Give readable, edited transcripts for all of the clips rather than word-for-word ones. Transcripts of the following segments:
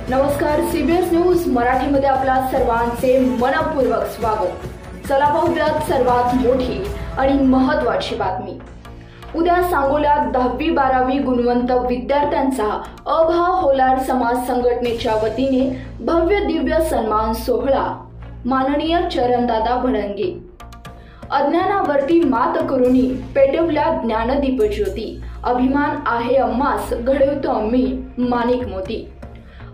नमस्कार, CBS news मराठीमध्ये आपल्या सर्वांचे मनपूर्वक स्वागत। चला पाहूयात सर्वात मोठी आणि महत्त्वाची बातमी। उद्या सांगोल्यात 10वी-12वी गुणवंत विद्यार्थ्यांचा अभा होलार समाज संघटनेच्या वतीने भव्य दिव्य सन्मान सोहळा। माननीय चरणदादा भडंगे। अज्ञानावरती मात करुनी पेटवल्या ज्ञानदीप ज्योती। अभिमान आहे अम्मास घडवतो आम्ही माणिक मोती।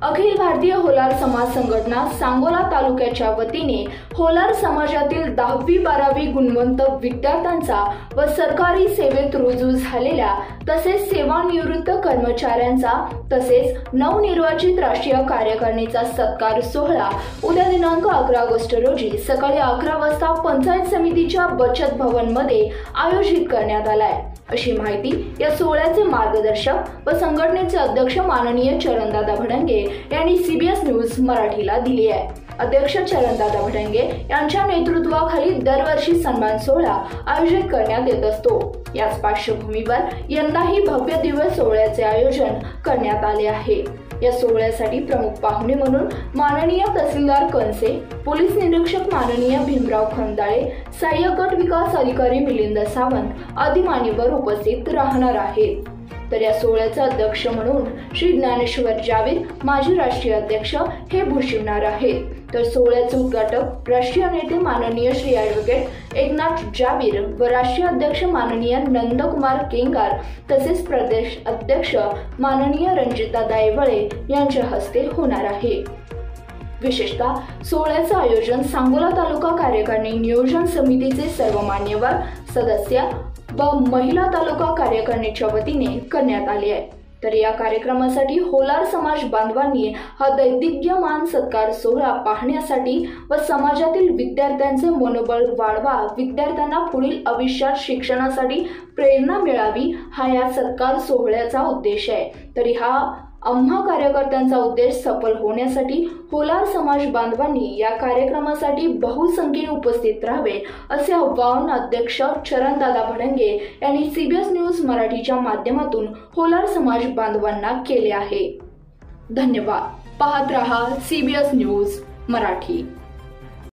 अखिल भारतीय होलार समाज संघटना सांगोला तालुक्याच्या वतीने होलार समाजातील 10वी-12वी गुणवंत विद्यार्थ्यांचा व सरकारी सेवेत रुजू झालेल्या तसेच सेवानिवृत्त कर्मचाऱ्यांचा तसेच नवनिर्वाचित राष्ट्रीय कार्यकारिणीचा सत्कार सोहळा उद्या दिनांक 11 ऑगस्ट रोजी सकाळी 11 वाजता पंचायत समितीच्या बचत भवन मध्ये आयोजित करण्यात आलाय, अशी माहिती या सोहळ्याचे मार्गदर्शक व संघटनेचे अध्यक्ष माननीय चरणदादा भडंगे यांनी सीबीएस न्यूज मराठीला दिली आहे। अध्यक्ष चरणदादा भडंगे यांच्या नेतृत्वाखाली दरवर्षी सन्मान सोहळा आयोजित करण्यात येत असतो। याच पार्श्वभूमीवर यंदाही भव्य दिव्य सोहळ्याचे आयोजन करण्यात आले आहे। या सोहळ्यासाठी प्रमुख पाहुणे म्हणून माननीय तहसीलदार कणसे, पोलीस निरीक्षक माननीय भीमराव खंदाळे, सहाय्यक गट विकास अधिकारी मिलिंद सावंत आदी मान्यवर उपस्थित राहणार आहेत। तर या सोहळ्याचे अध्यक्ष म्हणून श्री ज्ञानेश्वर जावीर माजी राष्ट्रीय अध्यक्ष हे भूषवणार आहेत। तर सोहळ्याचे उद्घाटक राष्ट्रीय नेते माननीय श्री ॲडव्होकेट एकनाथ जावीर व राष्ट्रीय अध्यक्ष माननीय नंदकुमार केंगार तसेच प्रदेश अध्यक्ष माननीय रणजितदादा ऐवळे यांच्या हस्ते होणार आहे। विशेषतः सोहळ्याचे आयोजन सांगोला तालुका कार्यकारिणी नियोजन समितीचे सर्व मान्यवर सदस्य व महिला तालुका कार्यकारिणीच्या वतीने करण्यात आले आहे। तर या कार्यक्रमासाठी होलार समाज बांधवांनी हा दैदिप्यमान सत्कार सोहळा पाहण्यासाठी व समाजातील विद्यार्थ्यांचे मनोबल वाढवा, विद्यार्थ्यांना पुढील आयुष्यात शिक्षणासाठी प्रेरणा मिळावी हा या सत्कार सोहळ्याचा उद्देश आहे। तरी हा आम्हा कार्यकर्त्यांचा उद्देश सफल होण्यासाठी होलार समाज बांधवांनी या कार्यक्रमासाठी बहुसंख्येने उपस्थित राहावे असे आवाहन अध्यक्ष चरणदादा भडंगे यांनी सीबीएस न्यूज मराठीच्या माध्यमातून होलार समाज बांधवांना केले आहे। धन्यवाद। पाहत रहा सीबीएस न्यूज मराठी।